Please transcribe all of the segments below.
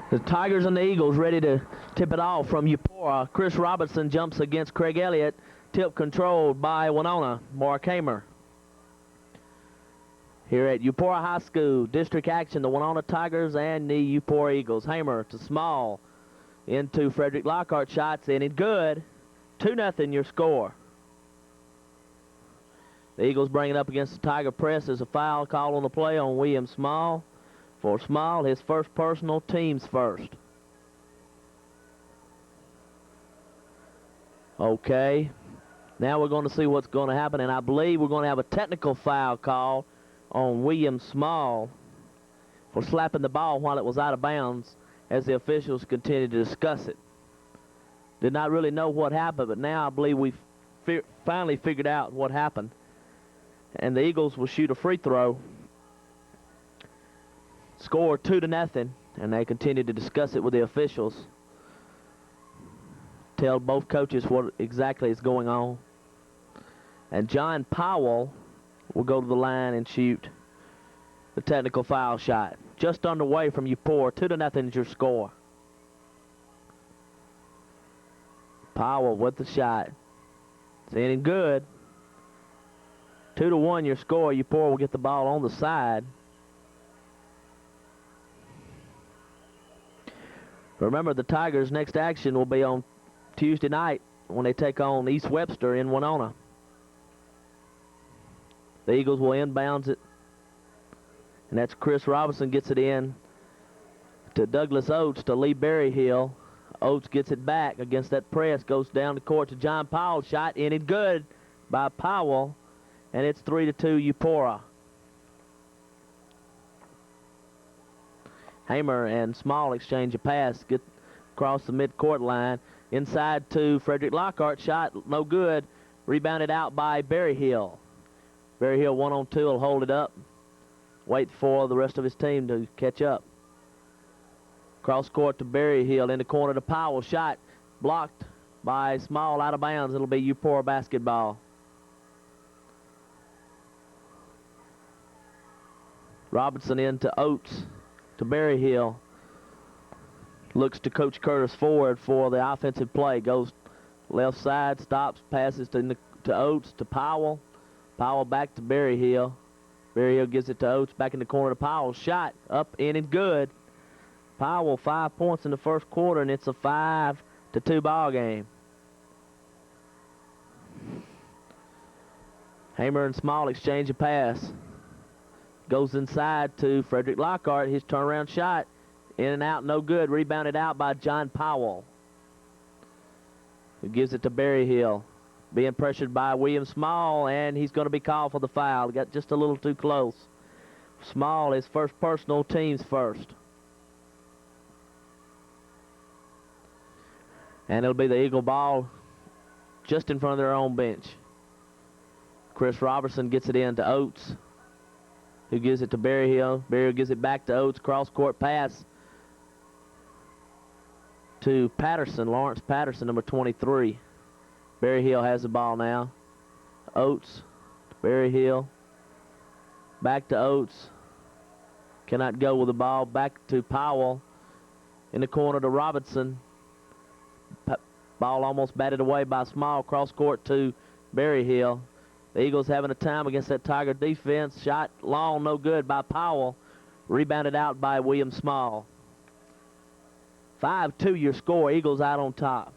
The Tigers and the Eagles ready to tip it off from Eupora. Chris Robertson jumps against Craig Elliott. Tip controlled by Winona. Mark Hamer. Here at Eupora High School, district action, the Winona Tigers and the Eupora Eagles. Hamer to Small into Frederick Lockhart. Shots in and good. 2-0 your score. The Eagles bring it up against the Tiger press. There's a foul call on the play on William Small. For Small, his first personal, team's first. Okay. Now we're going to see what's going to happen, and I believe we're going to have a technical foul call on William Small for slapping the ball while it was out of bounds as the officials continue to discuss it. Did not really know what happened, but now I believe we've finally figured out what happened. And the Eagles will shoot a free throw. Score 2-0, and they continue to discuss it with the officials. Tell both coaches what exactly is going on. And John Powell will go to the line and shoot the technical foul shot. Just underway from Eupora. 2-0 is your score. Powell with the shot. It's in and good. 2-1 your score. Eupora will get the ball on the side. Remember, the Tigers' next action will be on Tuesday night when they take on East Webster in Winona. The Eagles will inbounds it. And that's Chris Robinson gets it in to Douglas Oates to Lee Berryhill. Oates gets it back against that press, goes down the court to John Powell. Shot in and good by Powell. And it's 3-2 Eupora. Hamer and Small exchange a pass, get across the midcourt line. Inside to Frederick Lockhart. Shot no good. Rebounded out by Berryhill. Berryhill 1-on-2 will hold it up. Wait for the rest of his team to catch up. Cross court to Berryhill in the corner to Powell. Shot blocked by Small out of bounds. It'll be Eupora basketball. Robinson into Oates to Berryhill. Looks to Coach Curtis forward for the offensive play. Goes left side, stops, passes to Oates to Powell. Powell back to Berryhill. Berryhill gives it to Oates back in the corner to Powell. Shot up in and good. Powell 5 points in the first quarter, and it's a 5-2 ball game. Hamer and Small exchange a pass. Goes inside to Frederick Lockhart. His turnaround shot in and out, no good. Rebounded out by John Powell, who gives it to Berryhill. Being pressured by William Small, and he's going to be called for the foul. Got just a little too close. Small, his first personal, team's first. And it'll be the Eagle ball just in front of their own bench. Chris Robertson gets it in to Oates, who gives it to Berryhill. Berryhill gives it back to Oates. Cross-court pass to Patterson, Lawrence Patterson, number 23. Berryhill has the ball now. Oates, Berryhill, back to Oates. Cannot go with the ball. Back to Powell. In the corner to Robinson. Ball almost batted away by Small. Cross-court to Berryhill. The Eagles having a time against that Tiger defense. Shot long, no good by Powell. Rebounded out by William Small. 5-2 your score. Eagles out on top.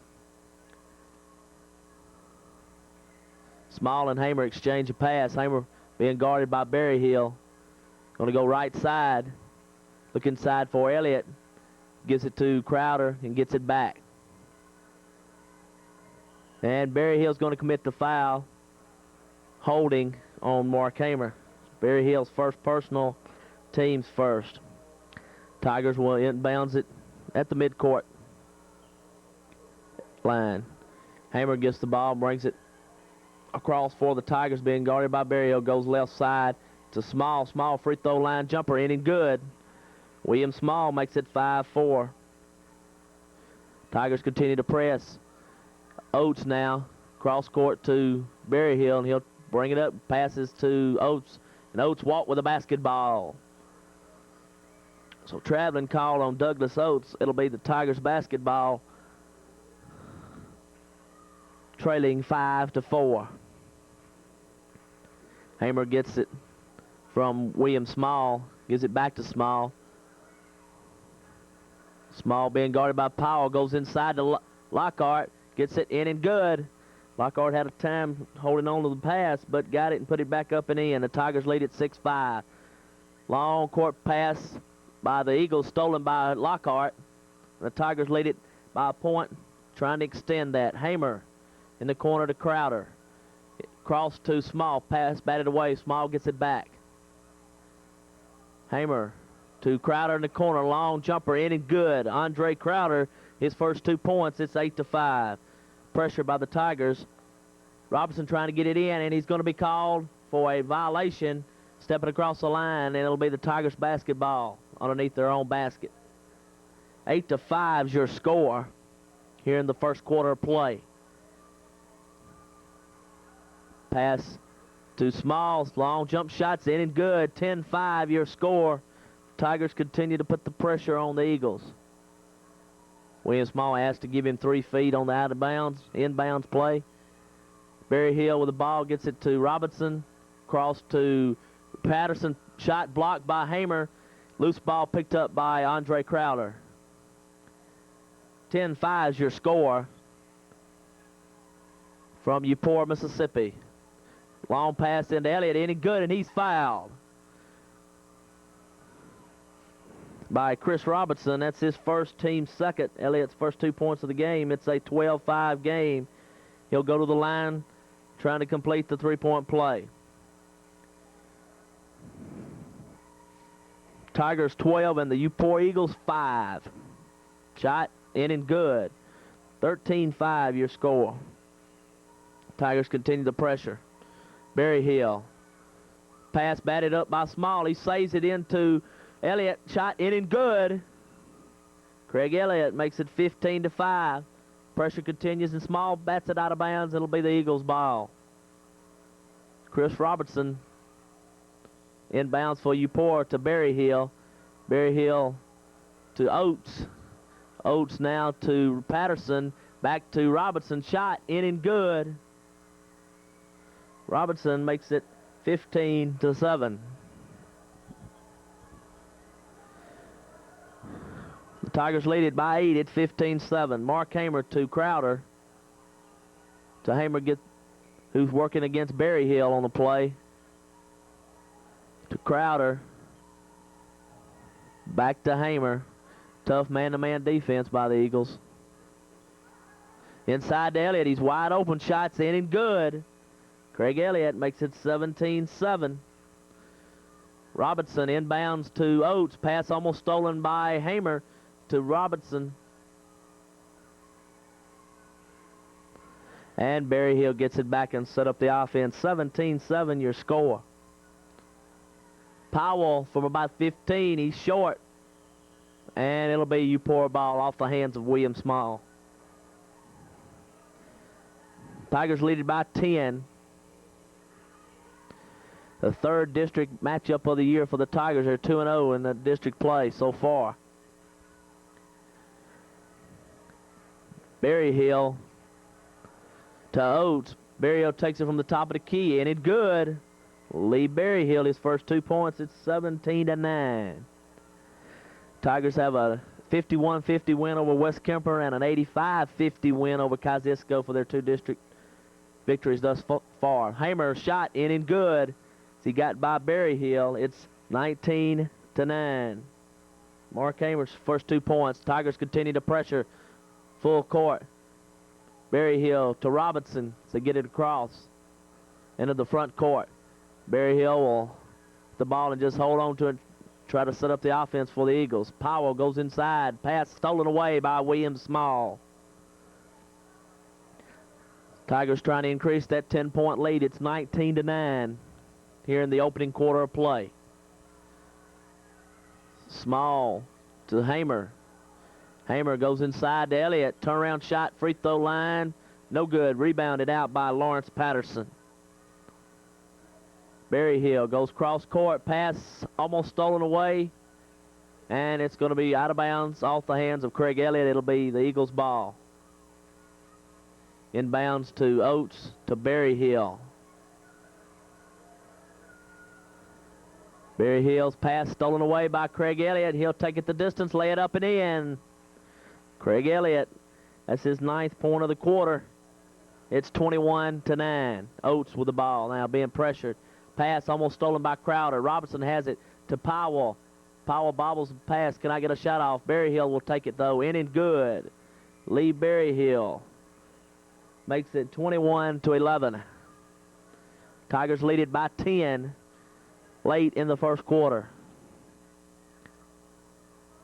Small and Hamer exchange a pass. Hamer being guarded by Berryhill. Going to go right side. Look inside for Elliott. Gives it to Crowder and gets it back. And Berryhill's going to commit the foul. Holding on Mark Hamer. Berryhill's first personal, team's first. Tigers will inbounds it at the midcourt line. Hamer gets the ball, brings it across for the Tigers, being guarded by Berryhill. Goes left side to Small. Small free throw line jumper in and good. William Small makes it 5-4. Tigers continue to press. Oates now. Cross court to Berryhill, and he'll bring it up. Passes to Oates, and Oates walk with the basketball. So traveling call on Douglas Oates. It'll be the Tigers basketball, trailing 5-4. Hamer gets it from William Small, gives it back to Small. Small being guarded by Powell, goes inside to Lockhart, gets it in and good. Lockhart had a time holding on to the pass, but got it and put it back up and in. The Tigers lead at 6-5. Long court pass by the Eagles, stolen by Lockhart. The Tigers lead it by a point, trying to extend that. Hamer in the corner to Crowder. Cross to Small, pass batted away. Small gets it back. Hamer to Crowder in the corner, long jumper in and good. Andre Crowder, his first 2 points. It's 8-5. Pressure by the Tigers. Robinson trying to get it in, and he's going to be called for a violation, stepping across the line, and it'll be the Tigers basketball underneath their own basket. 8-5 is your score here in the first quarter of play. Pass to Smalls, long jump shots in and good. 10-5 your score. Tigers continue to put the pressure on the Eagles. William Small asked to give him 3 feet on the inbounds play. Barry Hill with the ball, gets it to Robinson. Cross to Patterson, shot blocked by Hamer. Loose ball picked up by Andre Crowder. 10-5 is your score from Eupora, Mississippi. Long pass into Elliott, any good, and he's fouled by Chris Robinson. That's his first, team second. Elliott's first 2 points of the game. It's a 12-5 game. He'll go to the line trying to complete the 3-point play. Tigers 12 and the Eupora Eagles 5. Shot in and good. 13-5 your score. Tigers continue the pressure. Barry Hill. Pass batted up by Small. He saves it into Elliott. Shot in and good. Craig Elliott makes it 15-5. Pressure continues, and Small bats it out of bounds. It'll be the Eagles' ball. Chris Robertson inbounds for Eupora to Barry Hill. Barry Hill to Oates. Oates now to Patterson. Back to Robinson. Shot in and good. Robinson makes it 15-7. The Tigers lead it by 8 at 15-7. Mark Hamer to Crowder. To Hamer, who's working against Barry Hill on the play. To Crowder. Back to Hamer. Tough man-to-man defense by the Eagles. Inside to Elliott. He's wide open. Shots in and good. Craig Elliott makes it 17-7. Robinson inbounds to Oates. Pass almost stolen by Hamer to Robinson. And Barry Hill gets it back and set up the offense. 17-7 your score. Powell from about 15. He's short. And it'll be Eupora ball off the hands of William Small. Tigers lead it by 10. The third district matchup of the year for the Tigers. They're 2-0 in the district play so far. Barry Hill to Oates. Barry Hill takes it from the top of the key, and it's good. Lee Barry Hill, his first 2 points. It's 17-9. Tigers have a 51-50 win over West Kemper and an 85-50 win over Kosciuszko for their 2 district victories thus far. Hamer shot in and good. He got by Barry Hill. It's 19-9. Mark Hamer's first 2 points. Tigers continue to pressure full court. Barry Hill to Robinson to get it across into the front court. Barry Hill will get the ball and just hold on to it, try to set up the offense for the Eagles. Powell goes inside. Pass stolen away by William Small. Tigers trying to increase that 10-point lead. It's 19-9 here in the opening quarter of play. Small to Hamer. Hamer goes inside to Elliott. Turnaround shot, free throw line. No good. Rebounded out by Lawrence Patterson. Barry Hill goes cross court. Pass almost stolen away. And it's going to be out of bounds off the hands of Craig Elliott. It'll be the Eagles' ball. Inbounds to Oates to Berry Hill. Berry Hill's pass stolen away by Craig Elliott. He'll take it the distance, lay it up and in. Craig Elliott, that's his 9th point of the quarter. It's 21-9. Oates with the ball now being pressured. Pass almost stolen by Crowder. Robinson has it to Powell. Powell bobbles the pass. Can I get a shot off? Berryhill will take it, though. In and good. Lee Berryhill makes it 21-11. Tigers lead it by 10 late in the first quarter.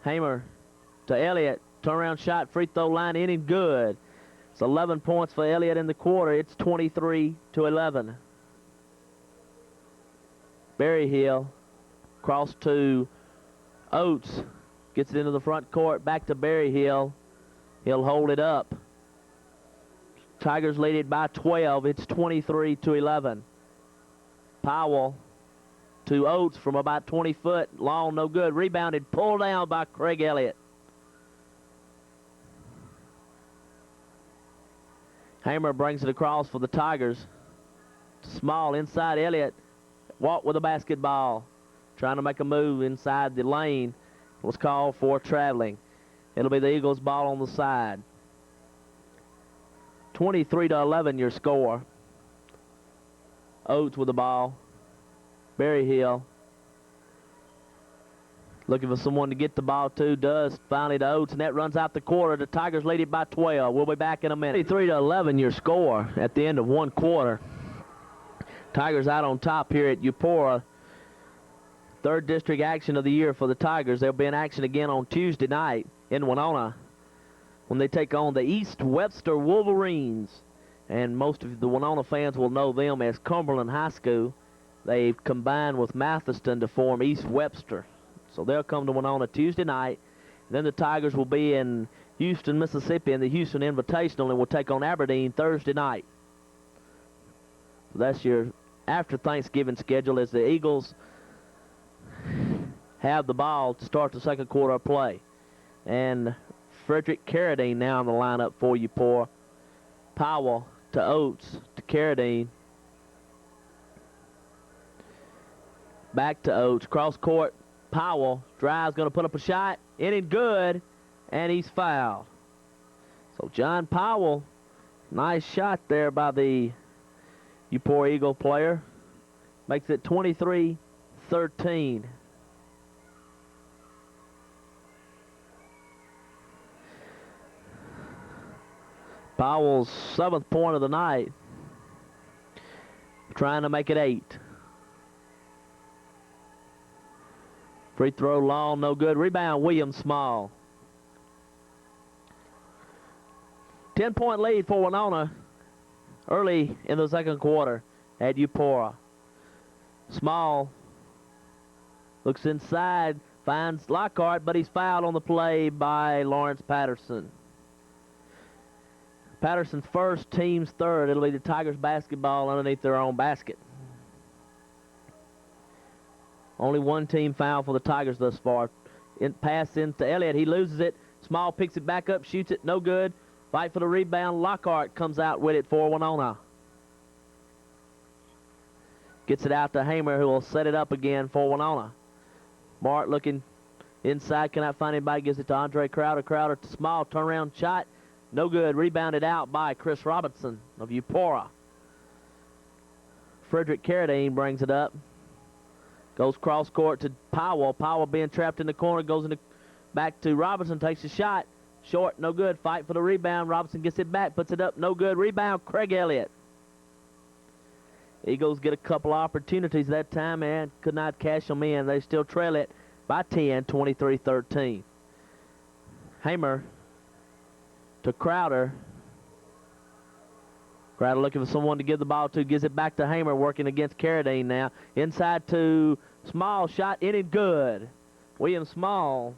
Hamer to Elliott. Turnaround shot, free throw line, in and good. It's 11 points for Elliott in the quarter. It's 23-11. Berryhill cross to Oates. Gets it into the front court. Back to Berryhill. He'll hold it up. Tigers lead it by 12. It's 23-11. Powell to Oates from about 20 foot. Long, no good. Rebounded, pulled down by Craig Elliott. Hamer brings it across for the Tigers. Small inside Elliott. Walk with the basketball. Trying to make a move inside the lane. Was called for traveling. It'll be the Eagles' ball on the side. 23-11 your score. Oates with the ball. Berryhill looking for someone to get the ball to. Does finally to Oates, and that runs out the quarter. The Tigers lead it by 12. We'll be back in a minute. 23-11 your score at the end of one quarter. Tigers out on top here at Eupora. 3rd district action of the year for the Tigers. They'll be in action again on Tuesday night in Winona when they take on the East Webster Wolverines. And most of the Winona fans will know them as Cumberland High School. They've combined with Matheson to form East Webster. So they'll come to Winona Tuesday night. Then the Tigers will be in Houston, Mississippi in the Houston Invitational and will take on Aberdeen Thursday night. So that's your after Thanksgiving schedule as the Eagles have the ball to start the second quarter of play. And Frederick Carradine now in the lineup for Eupora. Powell to Oates to Carradine. Back to Oates. Cross court. Powell drives, going to put up a shot. In and good. And he's fouled. So John Powell, nice shot there by the Eupora Eagle player. Makes it 23-13. Powell's 7th point of the night. Trying to make it 8. Free throw long, no good. Rebound, William Small. 10-point lead for Winona early in the second quarter at Eupora. Small looks inside, finds Lockhart, but he's fouled on the play by Lawrence Patterson. Patterson's first, team's third. It'll be the Tigers basketball underneath their own basket. Only one team foul for the Tigers thus far. Pass into Elliott. He loses it. Small picks it back up, shoots it. No good. Fight for the rebound. Lockhart comes out with it for Winona. Gets it out to Hamer, who will set it up again for Winona. Mart looking inside. Cannot find anybody. Gives it to Andre Crowder. Crowder to Small. Turnaround shot. No good. Rebounded out by Chris Robinson of Eupora. Frederick Carradine brings it up. Goes cross court to Powell. Powell being trapped in the corner. Goes back to Robinson. Takes a shot. Short. No good. Fight for the rebound. Robinson gets it back. Puts it up. No good. Rebound. Craig Elliott. Eagles get a couple opportunities that time and could not cash them in. They still trail it by 10, 23-13. Hamer to Crowder. Crowder looking for someone to give the ball to. Gives it back to Hamer, working against Carradine now. Inside to Small. Shot in and good. William Small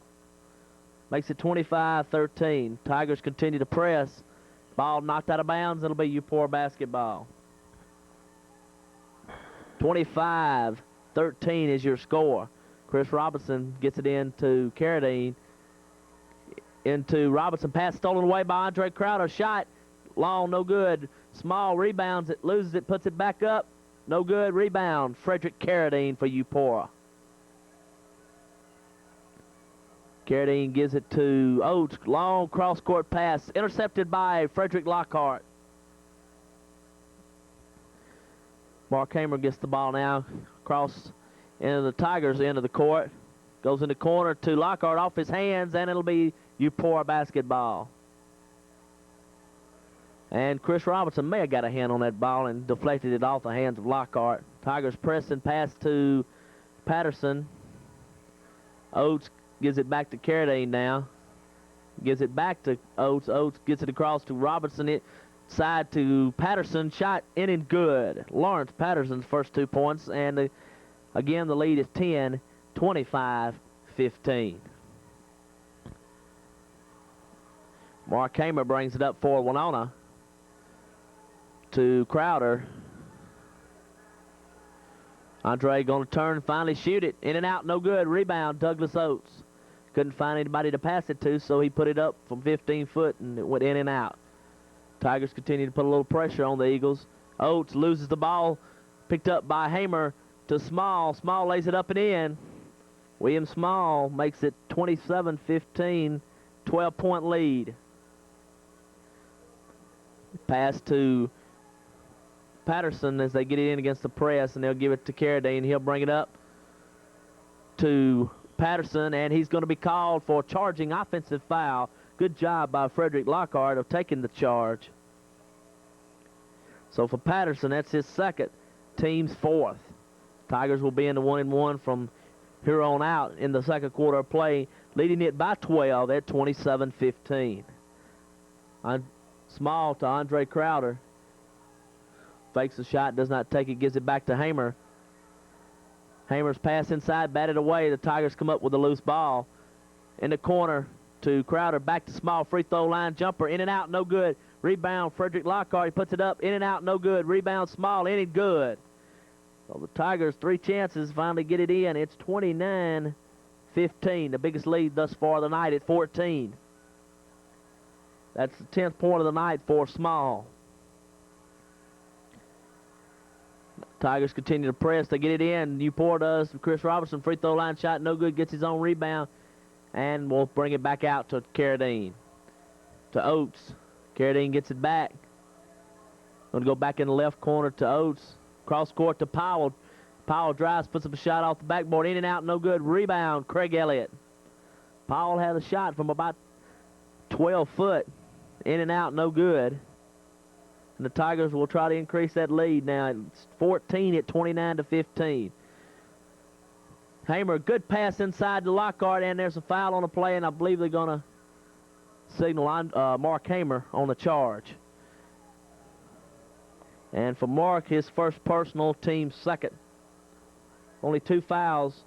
makes it 25-13. Tigers continue to press. Ball knocked out of bounds. It'll be Eupora basketball. 25-13 is your score. Chris Robinson gets it into Carradine. Into Robinson. Pass stolen away by Andre Crowder. Shot. Long, no good. Small rebounds it, loses it, puts it back up. No good. Rebound. Frederick Carradine for Eupora. Carradine gives it to Oates. Long cross-court pass. Intercepted by Frederick Lockhart. Mark Hamer gets the ball now. Cross into the Tigers' end of the court. Goes in the corner to Lockhart off his hands, and it'll be Eupora basketball. And Chris Robinson may have got a hand on that ball and deflected it off the hands of Lockhart. Tigers pressing, pass to Patterson. Oates gives it back to Carradine now. Gives it back to Oates. Oates gets it across to Robinson. Side to Patterson. Shot in and good. Lawrence Patterson's first 2 points. And again, the lead is 10, 25, 15. Mark Hamer brings it up for Winona. To Crowder. Andre going to turn, finally shoot it. In and out, no good. Rebound, Douglas Oates. Couldn't find anybody to pass it to, so he put it up from 15 foot and it went in and out. Tigers continue to put a little pressure on the Eagles. Oates loses the ball, picked up by Hamer to Small. Small lays it up and in. William Small makes it 27-15, 12-point lead. Pass to Patterson as they get it in against the press, and they'll give it to Carradine. He'll bring it up to Patterson, and he's going to be called for charging offensive foul. Good job by Frederick Lockhart of taking the charge. So for Patterson, that's his second, team's fourth. Tigers will be in the 1-1 from here on out in the second quarter of play, leading it by 12 at 27-15. Small to Andre Crowder. Fakes the shot, does not take it, gives it back to Hamer. Hamer's pass inside, batted away. The Tigers come up with a loose ball. In the corner to Crowder, back to Small, free throw line jumper, in and out, no good. Rebound, Frederick Lockhart, he puts it up, in and out, no good. Rebound, Small, in and good. So the Tigers, 3 chances, finally get it in. It's 29-15, the biggest lead thus far of the night at 14. That's the 10th point of the night for Small. Tigers continue to press. They get it in. Eupora does. Chris Robinson, free throw line shot, no good. Gets his own rebound. And we'll bring it back out to Carradine. To Oates. Carradine gets it back. Going to go back in the left corner to Oates. Cross court to Powell. Powell drives, puts up a shot off the backboard. In and out, no good. Rebound, Craig Elliott. Powell had a shot from about 12 foot. In and out, no good. And the Tigers will try to increase that lead now. It's 14 at 29-15. Hamer, good pass inside to Lockhart, and there's a foul on the play, and I believe they're going to signal Mark Hamer on the charge. And for Mark, his first personal, team second. Only 2 fouls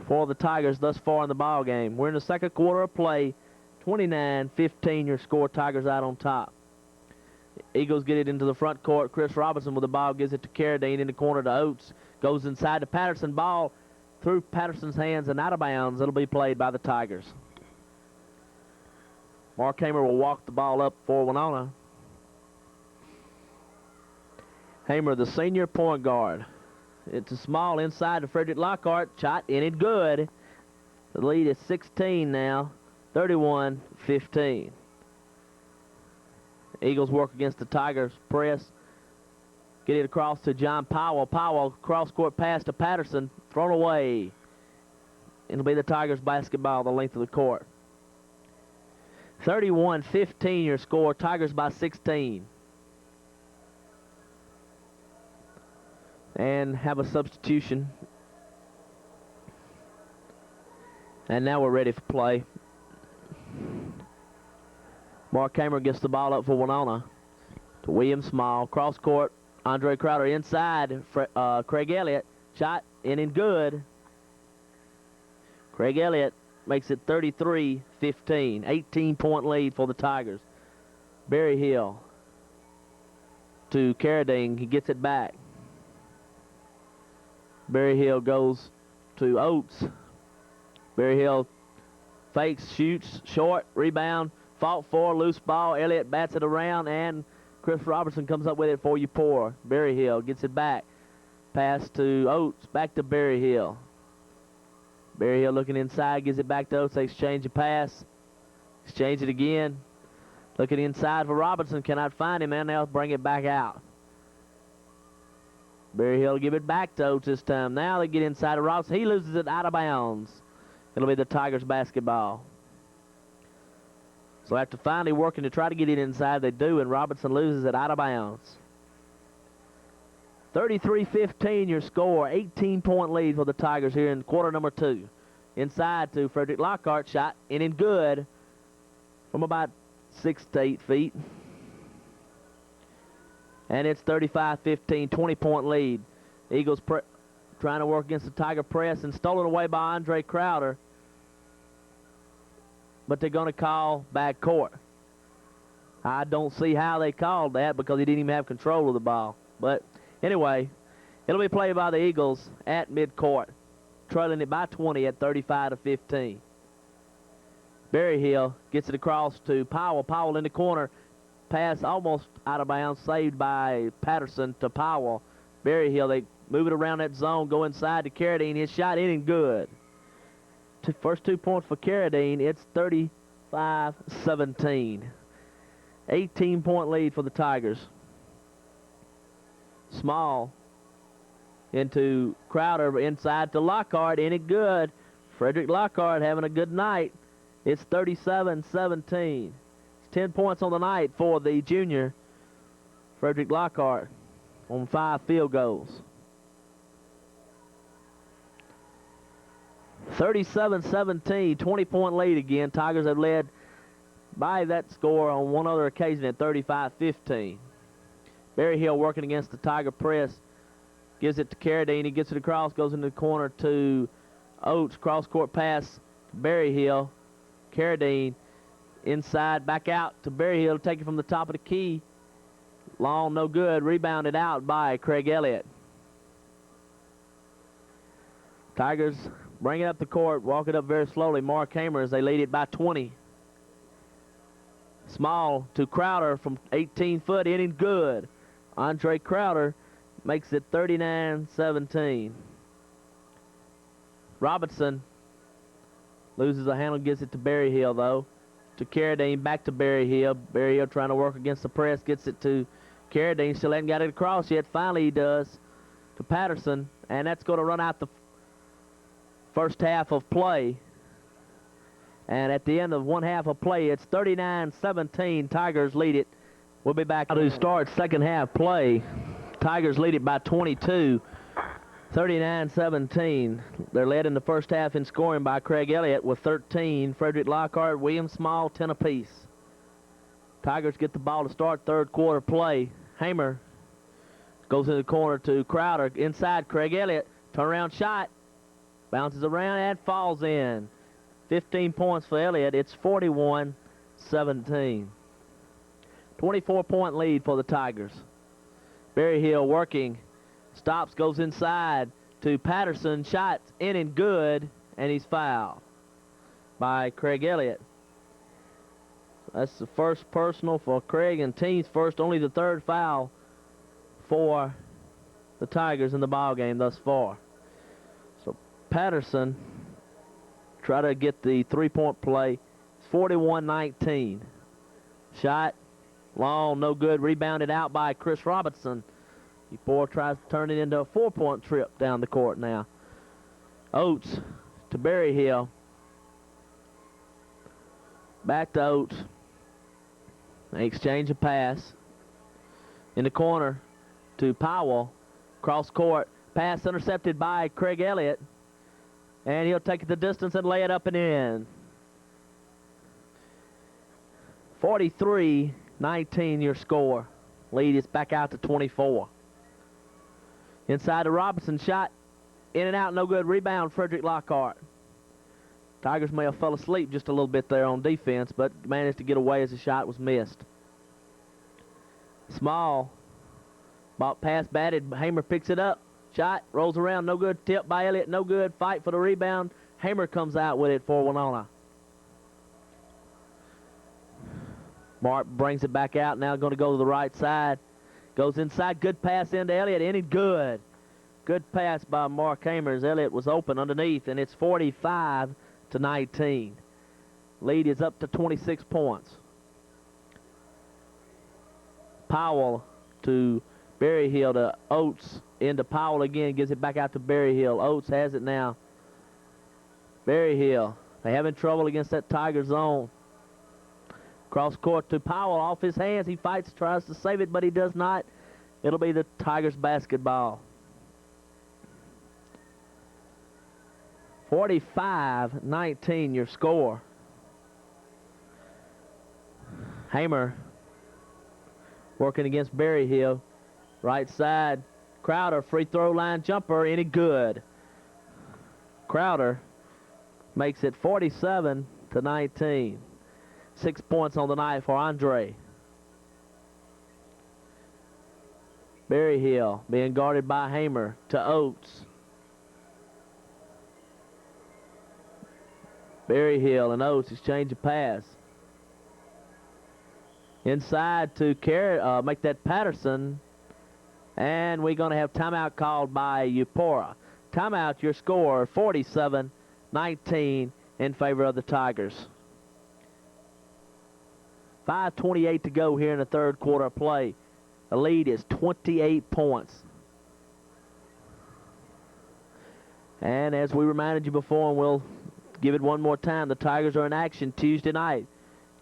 for the Tigers thus far in the ball game. We're in the second quarter of play. 29-15 your score. Tigers out on top. Eagles get it into the front court. Chris Robinson with the ball, gives it to Carradine in the corner to Oates. Goes inside to Patterson. Ball through Patterson's hands and out of bounds. It'll be played by the Tigers. Mark Hamer will walk the ball up for Winona. Hamer, the senior point guard. It's a Small inside to Frederick Lockhart. Shot in and good. The lead is 16 now. 31-15. Eagles work against the Tigers press. Get it across to John Powell. Powell, cross-court pass to Patterson. Thrown away. It'll be the Tigers basketball the length of the court. 31-15 your score. Tigers by 16. And have a substitution. And now we're ready for play. Mark Hamer gets the ball up for Winona. To William Small. Cross court. Andre Crowder inside. Craig Elliott. Shot in and good. Craig Elliott makes it 33-15. 18-point lead for the Tigers. Barry Hill to Carradine. He gets it back. Barry Hill goes to Oates. Berry Hill fakes, shoots, short, rebound, fought for, loose ball. Elliott bats it around, and Chris Robertson comes up with it for Eupora. Berry Hill gets it back. Pass to Oates, back to Berry Hill. Berry Hill looking inside, gives it back to Oates. They exchange a pass. Exchange it again. Looking inside for Robertson, cannot find him, and they'll bring it back out. Berry Hill give it back to Oates this time. Now they get inside of Robertson. He loses it out of bounds. It'll be the Tigers basketball. So after finally working to try to get it inside, they do, and Robertson loses it out of bounds. 33-15 your score. 18-point lead for the Tigers here in quarter number 2. Inside to Frederick Lockhart. Shot in and good from about 6 to 8 feet. And it's 35-15, 20-point lead. Eagles trying to work against the Tiger press and stolen away by Andre Crowder. But they're going to call back court. I don't see how they called that because he didn't even have control of the ball. But anyway, it'll be played by the Eagles at midcourt, trailing it by 20 at 35-15. Berry Hill gets it across to Powell. Powell in the corner. Pass almost out of bounds, saved by Patterson to Powell. Berry Hill, they move it around that zone, go inside to Carradine. His shot in and good. First 2 points for Carradine. It's 35-17. 18-point lead for the Tigers. Small into Crowder, inside to Lockhart, in it good. Frederick Lockhart having a good night. It's 37-17. It's 10 points on the night for the junior, Frederick Lockhart, on 5 field goals. 37-17, 20-point lead again. Tigers have led by that score on one other occasion at 35-15. Berry Hill working against the Tiger press. Gives it to Carradine. He gets it across, goes into the corner to Oates. Cross-court pass to Berry Hill. Carradine inside, back out to Berry Hill. Take it from the top of the key. Long, no good. Rebounded out by Craig Elliott. Tigers bring it up the court, walk it up very slowly. Mark Hamer as they lead it by 20. Small to Crowder from 18 foot, in and good. Andre Crowder makes it 39-17. Robinson loses a handle, gives it to Berry Hill though. To Carradine, back to Berry Hill. Berry Hill trying to work against the press, gets it to Carradine. Still hasn't got it across yet. Finally he does to Patterson, and that's going to run out the first half of play. And at the end of one half of play, it's 39-17. Tigers lead it. We'll be back to start second half play. Tigers lead it by 22. 39-17. They're led in the first half in scoring by Craig Elliott with 13. Frederick Lockhart, William Small, 10 apiece. Tigers get the ball to start third quarter play. Hamer goes in the corner to Crowder. Inside, Craig Elliott. Turnaround shot. Bounces around and falls in. 15 points for Elliott. It's 41-17. 24-point lead for the Tigers. Berry Hill working. Stops, goes inside to Patterson. Shots in and good, and he's fouled by Craig Elliott. That's the first personal for Craig and team's first, only the third foul for the Tigers in the ball game thus far. So Patterson try to get the three-point play. It's 41-19. Shot long, no good. Rebounded out by Chris Robinson. Eupora tries to turn it into a 4-point trip down the court now. Oates to Berry Hill. Back to Oates. They exchange a pass. In the corner to Powell. Cross court. Pass intercepted by Craig Elliott. And he'll take it the distance and lay it up and in. 43-19 your score. Lead is back out to 24. Inside to Robinson, shot in and out, no good. Rebound, Frederick Lockhart. Tigers may have fell asleep just a little bit there on defense, but managed to get away as the shot was missed. Small, pass batted, Hamer picks it up. Shot, rolls around, no good. Tip by Elliott, no good. Fight for the rebound. Hamer comes out with it for Winona. Mark brings it back out, now going to go to the right side. Goes inside, good pass into Elliott, any good. Good pass by Mark Hamer as Elliott was open underneath, and it's 45-19. Lead is up to 26 points. Powell to Berryhill to Oates, into Powell again, gives it back out to Berryhill. Oates has it now. Berryhill, they having trouble against that Tiger zone. Cross court to Powell, off his hands. He fights, tries to save it, but he does not. It'll be the Tigers basketball. 45-19 your score. Hamer working against Berryhill. Right side, Crowder, free throw line jumper, any good. Crowder makes it 47-19. 6 points on the night for Andre. Berryhill being guarded by Hamer to Oates. Berryhill and Oates exchange a pass. Inside to make that Patterson. And we're going to have timeout called by Eupora. Timeout, your score, 47-19 in favor of the Tigers. 5:28 to go here in the third quarter of play. The lead is 28 points. And as we reminded you before, and we'll give it one more time, the Tigers are in action Tuesday night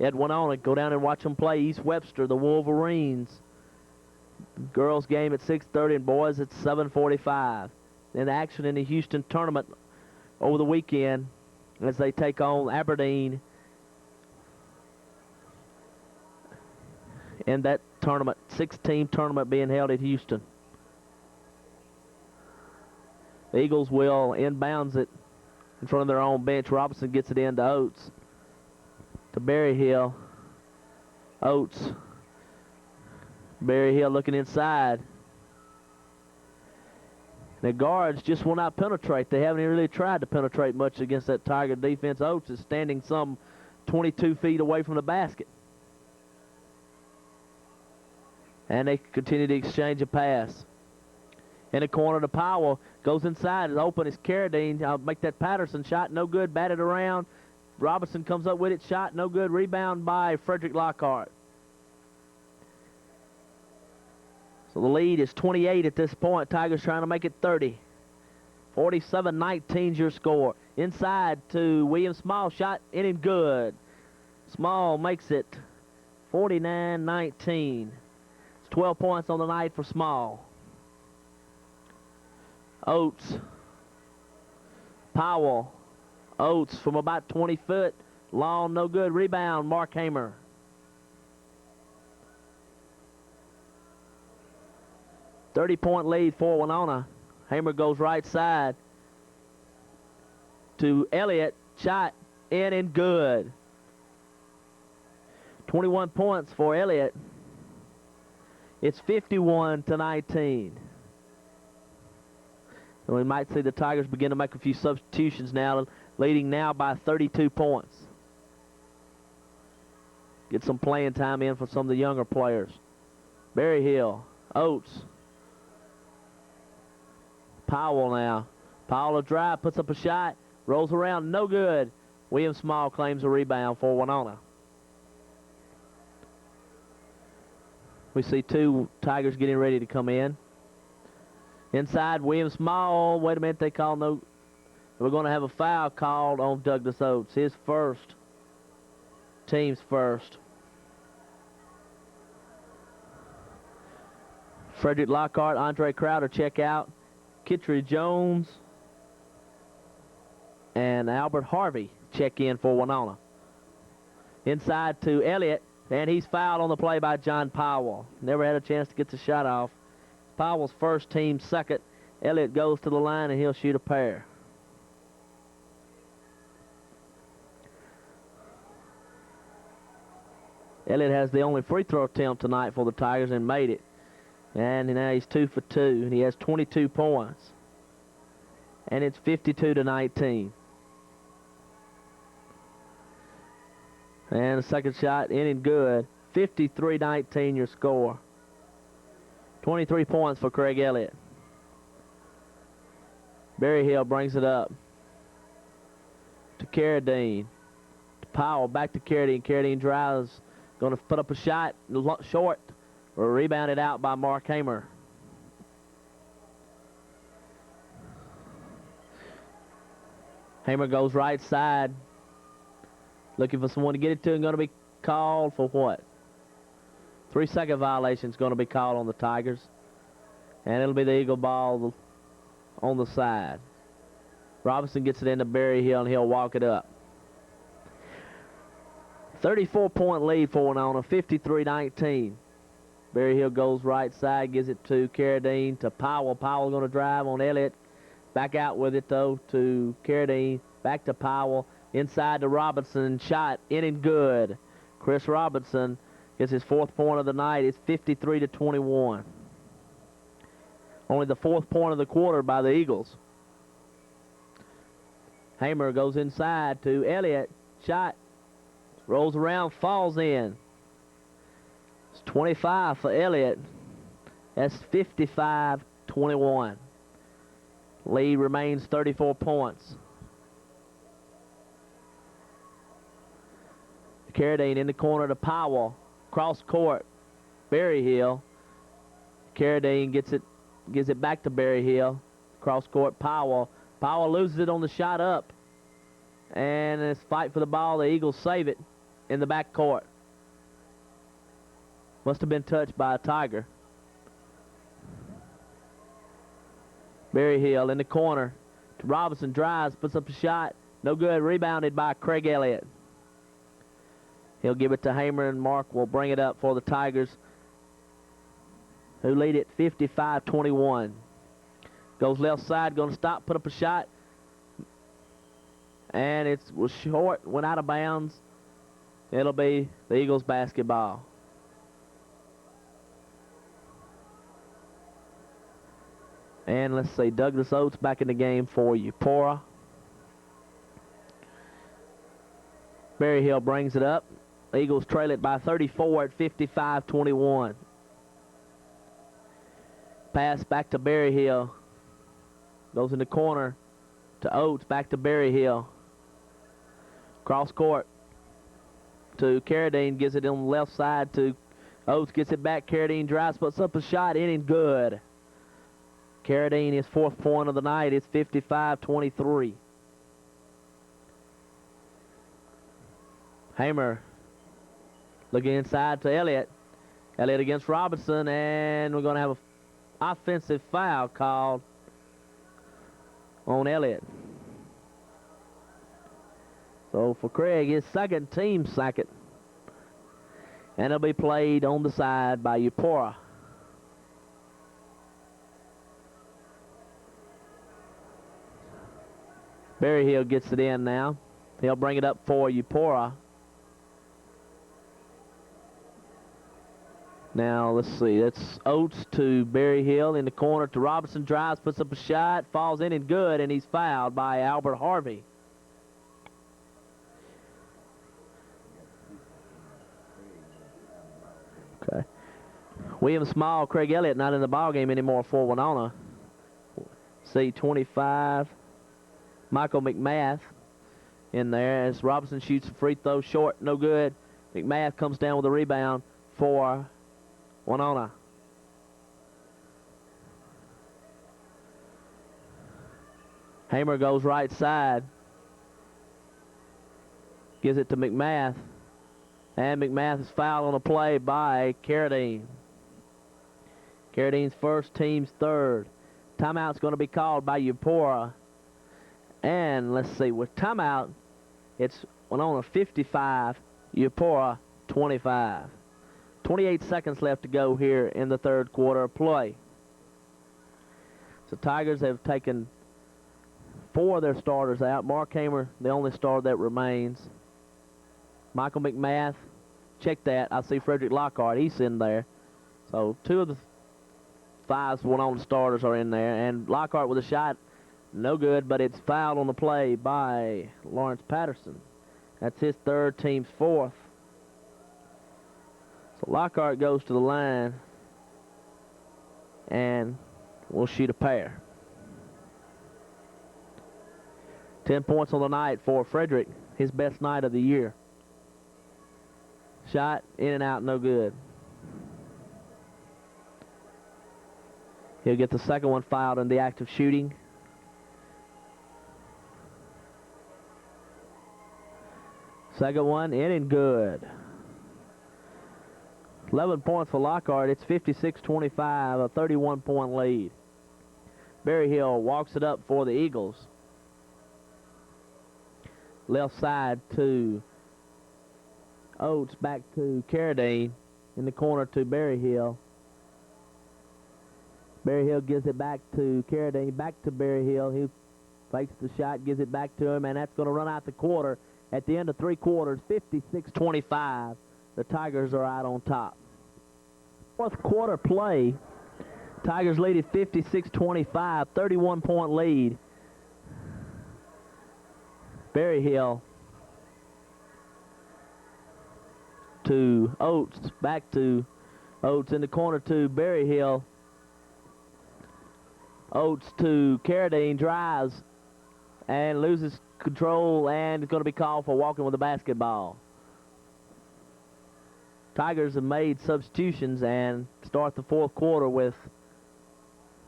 at Winona. Go down and watch them play East Webster, the Wolverines. Girls game at 6:30 and boys at 7:45. In action in the Houston tournament over the weekend as they take on Aberdeen in that tournament, 6-team tournament being held at Houston. The Eagles will inbounds it in front of their own bench. Robinson gets it in to Oates. To Berryhill. Oates. Berryhill looking inside. The guards just will not penetrate. They haven't really tried to penetrate much against that Tiger defense. Oates is standing some 22 feet away from the basket. And they continue to exchange a pass. In the corner to Powell. Goes inside. It's open. It's Carradine. I'll make that Patterson shot. No good. Batted around. Robinson comes up with it. Shot. No good. Rebound by Frederick Lockhart. So the lead is 28 at this point. Tigers trying to make it 30. 47-19 your score. Inside to William Small. Shot in and good. Small makes it 49-19. It's 12 points on the night for Small. Oates. Powell. Oates from about 20 foot. Long, no good. Rebound, Mark Hamer. .30-point lead for Winona. Hamer goes right side to Elliott. Shot in and good. 21 points for Elliott. It's 51-19. And we might see the Tigers begin to make a few substitutions now, leading now by 32 points. Get some playing time in for some of the younger players. Berryhill, Oates. Powell now. Powell a drive, puts up a shot, rolls around, no good. William Small claims a rebound for Winona. We see two Tigers getting ready to come in. Inside, William Small. Wait a minute, they call no. We're going to have a foul called on Douglas Oates. His first. Team's first. Frederick Lockhart, Andre Crowder check out. Kittredge Jones and Albert Harvey check in for Winona. Inside to Elliott, and he's fouled on the play by John Powell. Never had a chance to get the shot off. Powell's first, team second. Elliott goes to the line and he'll shoot a pair. Elliott has the only free throw attempt tonight for the Tigers and made it. And now he's 2 for 2, and he has 22 points. And it's 52-19. And the second shot in and good. 53-19 your score. 23 points for Craig Elliott. Barry Hill brings it up to Carradine. To Powell, back to Carradine. Carradine drives. Going to put up a shot. Short. Rebounded out by Mark Hamer. Hamer goes right side. Looking for someone to get it to, and going to be called for what? 3-second violation is going to be called on the Tigers. And it'll be the Eagle ball on the side. Robinson gets it into Barry Hill, and he'll walk it up. 34-point lead for Winona, 53-19. Barry Hill goes right side, gives it to Carradine, to Powell. Powell going to drive on Elliott. Back out with it, though, to Carradine. Back to Powell. Inside to Robinson. Shot in and good. Chris Robinson gets his 4th point of the night. It's 53-21. Only the 4th point of the quarter by the Eagles. Hamer goes inside to Elliott. Shot. Rolls around, falls in. It's 25 for Elliott. That's 55-21. Lead remains 34 points. Carradine in the corner to Powell. Cross court. Barry Hill. Carradine gives it back to Barry Hill. Cross court Powell. Powell loses it on the shot up. And it's fight for the ball. The Eagles save it in the back court. Must have been touched by a Tiger. Barry Hill in the corner. Robinson drives, puts up a shot. No good. Rebounded by Craig Elliott. He'll give it to Hamer, and Mark will bring it up for the Tigers, who lead it 55-21. Goes left side, going to stop, put up a shot. And it was short, went out of bounds. It'll be the Eagles basketball. And let's see, Douglas Oates back in the game for Eupora. Barry Hill brings it up. Eagles trail it by 34 at 55-21. Pass back to Barry Hill. Goes in the corner to Oates, back to Barry Hill. Cross court to Carradine, gives it on the left side to Oates, gets it back. Carradine drives, puts up a shot, in and good. Carradine, his 4th point of the night. It's 55-23. Hamer looking inside to Elliott. Elliott against Robinson, and we're going to have an offensive foul called on Elliott. So for Craig, his 2nd team second. And it'll be played on the side by Eupora. Barry Hill gets it in now. He'll bring it up for Eupora. Now, let's see. That's Oates to Barry Hill in the corner to Robinson. Drives, puts up a shot, falls in and good, and he's fouled by Albert Harvey. Okay. William Small, Craig Elliott not in the ballgame anymore for Winona. See 25. Michael McMath in there as Robinson shoots a free throw short, no good. McMath comes down with a rebound for Winona. Hamer goes right side. Gives it to McMath. And McMath is fouled on a play by Carradine. Carradine's first, team's 3rd. Timeout's going to be called by Eupora. And let's see, with timeout, it's Winona 55, Eupora 25. 28 seconds left to go here in the 3rd quarter of play. So Tigers have taken 4 of their starters out. Mark Hamer, the only starter that remains. Michael McMath, check that. I see Frederick Lockhart, he's in there. So 2 of the 5 Winona starters are in there. And Lockhart with a shot, no good, but it's fouled on the play by Lawrence Patterson. That's his third, team's fourth. So Lockhart goes to the line and will shoot a pair. 10 points on the night for Frederick, his best night of the year. Shot, in and out, no good. He'll get the second one fouled in the act of shooting. Second one, in and good. 11 points for Lockhart. It's 56-25, a 31-point lead. Berryhill walks it up for the Eagles. Left side to Oates, back to Carradine. In the corner to Berryhill. Berryhill gives it back to Carradine, back to Berryhill. He fakes the shot, gives it back to him, and that's going to run out the quarter. At the end of 3 quarters, 56-25. The Tigers are out on top. Fourth quarter play. Tigers lead at 56-25, 31-point lead. Berryhill to Oates, back to Oates in the corner to Berryhill. Oates to Carradine, drives and loses control, and is going to be called for walking with the basketball. Tigers have made substitutions and start the fourth quarter with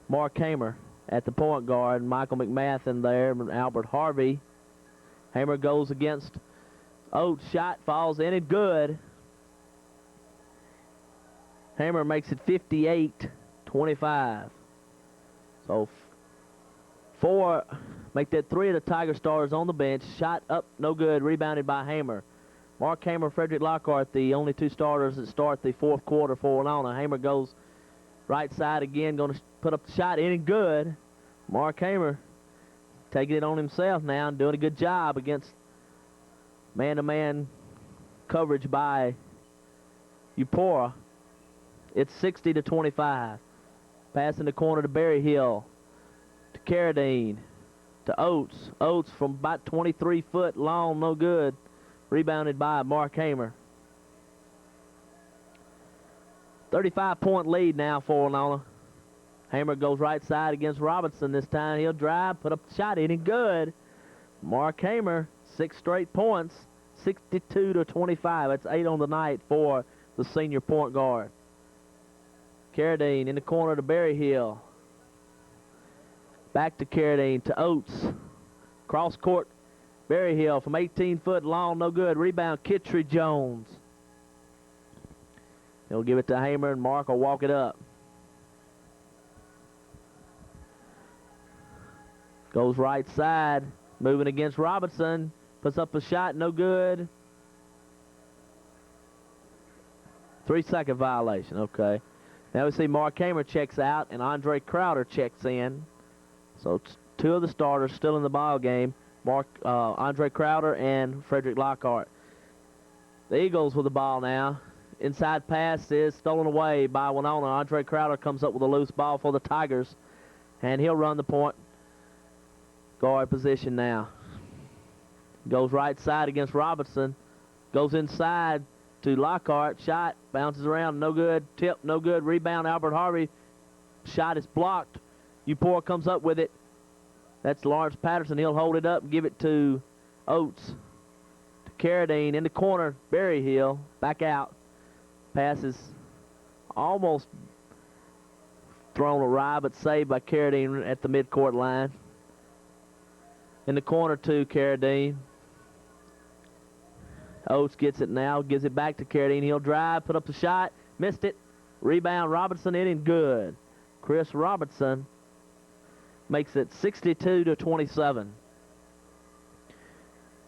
Mark Hamer at the point guard, Michael McMath in there, and Albert Harvey. Hamer goes against Oates, shot falls in and good. Hamer makes it 58-25. So make that 3 of the Tiger stars on the bench. Shot up, no good, rebounded by Hamer. Mark Hamer, Frederick Lockhart, the only 2 starters that start the fourth quarter for Winona. Hamer goes right side again, going to put up the shot, in and good. Mark Hamer taking it on himself now and doing a good job against man-to-man coverage by Eupora. It's 60-25. Pass in the corner to Berryhill, to Carradine, to Oates. Oates from about 23 foot long, no good. Rebounded by Mark Hamer. 35-point lead now for Winona. Hamer goes right side against Robinson this time. He'll drive, put up the shot, in and good. Mark Hamer, 6 straight points, 62-25. That's 8 on the night for the senior point guard. Carradine in the corner to Berryhill. Back to Carradine, to Oates. Cross court, Berryhill from 18 foot long, no good. Rebound, Kittredge Jones. He'll give it to Hamer, and Mark will walk it up. Goes right side, moving against Robinson. Puts up a shot, no good. 3-second violation, okay. Now we see Mark Hamer checks out and Andre Crowder checks in. So 2 of the starters still in the ball game. Andre Crowder and Frederick Lockhart. The Eagles with the ball now. Inside pass is stolen away by Winona. Andre Crowder comes up with a loose ball for the Tigers, and he'll run the point guard position now. Goes right side against Robinson. Goes inside to Lockhart. Shot bounces around, no good. Tip, no good. Rebound, Albert Harvey. Shot is blocked. Eupora comes up with it. That's Lawrence Patterson. He'll hold it up and give it to Oates. To Carradine in the corner. Berryhill back out. Passes almost thrown awry, but saved by Carradine at the midcourt line. In the corner to Carradine. Oates gets it now, gives it back to Carradine. He'll drive, put up the shot, missed it. Rebound, Robinson in and good. Chris Robinson makes it 62-27.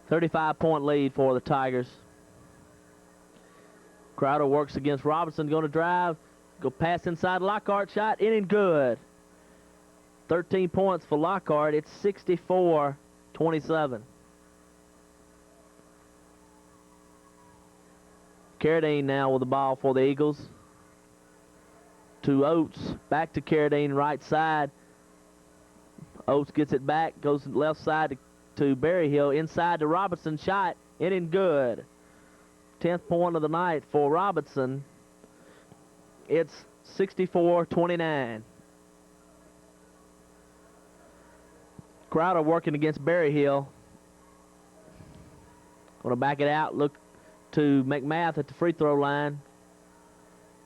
35-point lead for the Tigers. Crowder works against Robinson, going to drive, go pass inside Lockhart, shot in and good. 13 points for Lockhart. It's 64-27. Carradine now with the ball for the Eagles. to Oates, back to Carradine, right side. Oates gets it back, goes left side to Berryhill, inside to Robinson, shot, in and good. 10th point of the night for Robinson. It's 64-29. Crowder working against Berryhill. Going to back it out, look to McMath at the free throw line.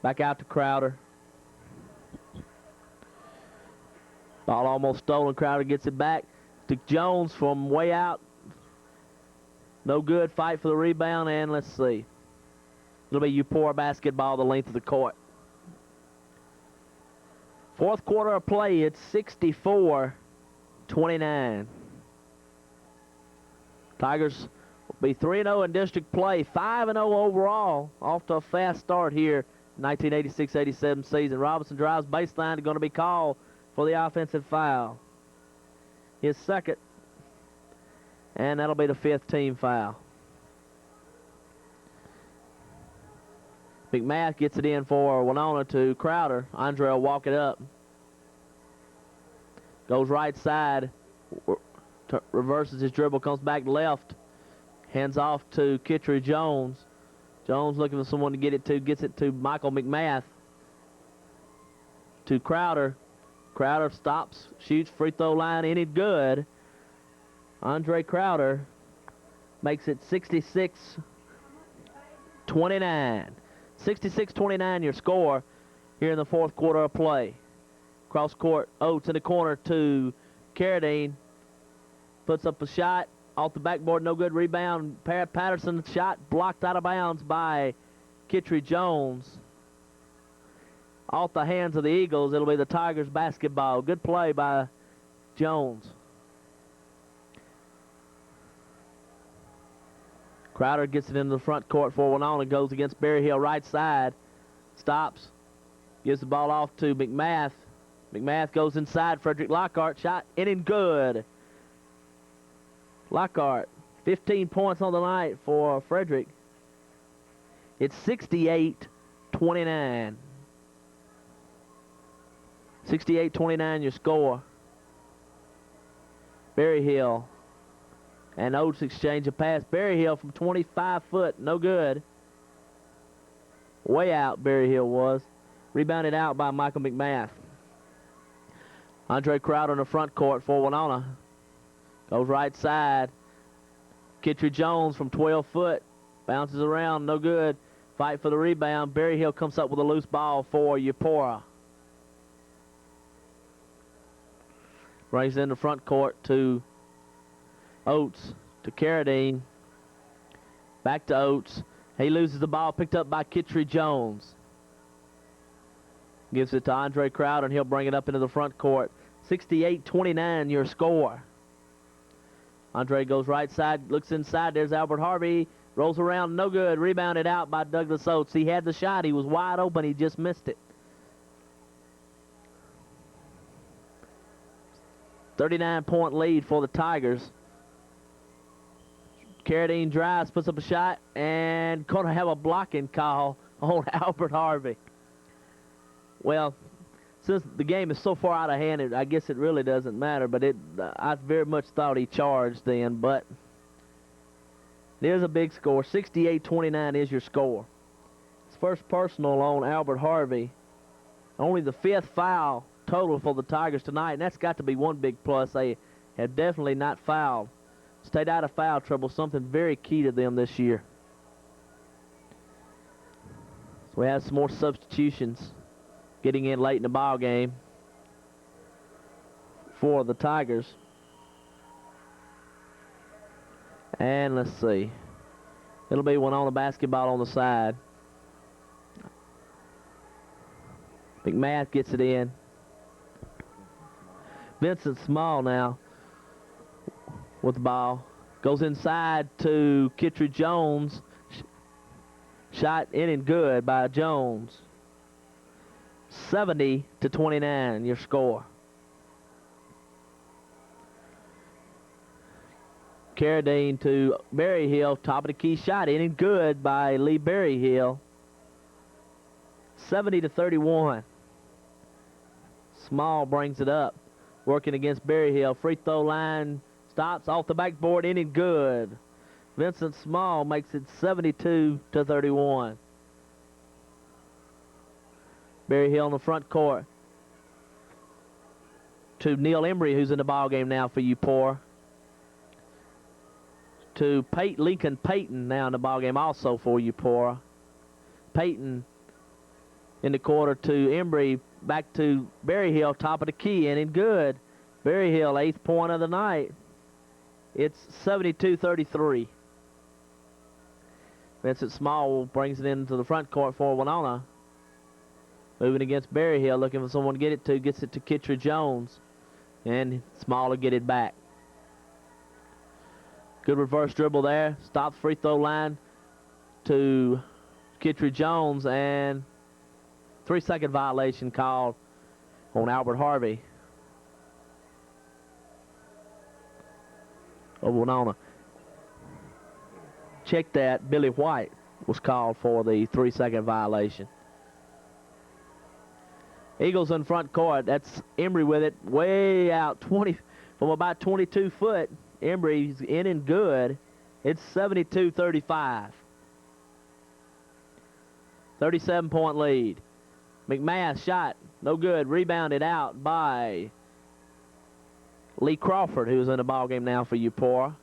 Back out to Crowder. Ball almost stolen. Crowder gets it back to Jones from way out. No good. Fight for the rebound, and let's see. It'll be Eupora basketball the length of the court. Fourth quarter of play, it's 64-29. Tigers will be 3-0 in district play, 5-0 overall. Off to a fast start here, 1986-87 season. Robinson drives baseline, going to be called for the offensive foul. His second, and that'll be the 5th team foul. McMath gets it in for Winona to Crowder. Andre will walk it up. Goes right side, reverses his dribble, comes back left. Hands off to Kittredge Jones. Jones looking for someone to get it to, gets it to Michael McMath. To Crowder. Crowder stops, shoots, free throw line, in it good. Andre Crowder makes it 66-29. 66-29 your score here in the fourth quarter of play. Cross court, Oates in the corner to Carradine. Puts up a shot off the backboard, no good. Rebound, Patterson shot blocked out of bounds by Kittredge Jones. Off the hands of the Eagles, it'll be the Tigers basketball. Good play by Jones. Crowder gets it into the front court for Winona, goes against Berryhill right side. Stops, gives the ball off to McMath. McMath goes inside, Frederick Lockhart, shot in and good. Lockhart, 15 points on the night for Frederick. It's 68-29. 68-29 your score. Berryhill and Oates exchange a pass. Berryhill from 25 foot, no good. Way out Berryhill was. Rebounded out by Michael McMath. Andre Crowder in the front court for Winona. Goes right side. Kittredge Jones from 12 foot. Bounces around, no good. Fight for the rebound. Berryhill comes up with a loose ball for Eupora. Brings in the front court to Oates, to Carradine. Back to Oates. He loses the ball, picked up by Kittredge Jones. Gives it to Andre Crowder, and he'll bring it up into the front court. 68-29 your score. Andre goes right side, looks inside. There's Albert Harvey. Rolls around, no good. Rebounded out by Douglas Oates. He had the shot. He was wide open. He just missed it. 39-point lead for the Tigers. Carradine drives, puts up a shot, and going to have a blocking call on Albert Harvey. Well, since the game is so far out of hand, I guess it really doesn't matter, but I very much thought he charged then, but there's a big score. 68-29 is your score. It's first personal on Albert Harvey. Only the 5th foul total for the Tigers tonight, and that's got to be one big plus. They have definitely not fouled. Stayed out of foul trouble, something very key to them this year. So we have some more substitutions getting in late in the ball game for the Tigers. And let's see. It'll be one on the basketball on the side. McMath gets it in. Vincent Small now with the ball. Goes inside to Kittredge Jones. Shot in and good by Jones. 70-29 your score. Carradine to Berryhill, top of the key shot in and good by Lee Berryhill. 70-31. Small brings it up. Working against Berryhill. Free throw line stops off the backboard, in and good. Vincent Small makes it 72-31. Berryhill in the front court to Neil Embry, who's in the ball game now for Eupora. To Lincoln Payton now in the ball game also for Eupora. Payton in the quarter to Embry, back to Berryhill, top of the key, in and good. Berryhill, 8th point of the night. It's 72-33. Vincent Small brings it into the front court for Winona. Moving against Berryhill, looking for someone to get it to. Gets it to Kittredge Jones. And Small will get it back. Good reverse dribble there. Stops free throw line to Kittredge Jones. And 3-second violation called on Albert Harvey of Winona. Check that. Billy White was called for the 3-second violation. Eagles in front court. That's Embry with it. Way out, 20 from about 22 foot. Embry's in and good. It's 72-35. 37-point lead. McMath shot, no good. Rebounded out by Lee Crawford, who's in the ball game now for Eupora.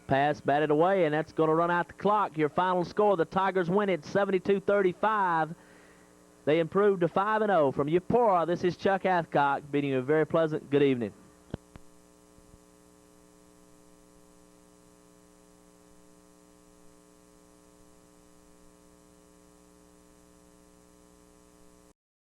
Pass batted away, and that's going to run out the clock. Your final score: the Tigers win it 72-35. They improved to 5-0. From Eupora, this is Chuck Hathcock bidding you a very pleasant good evening.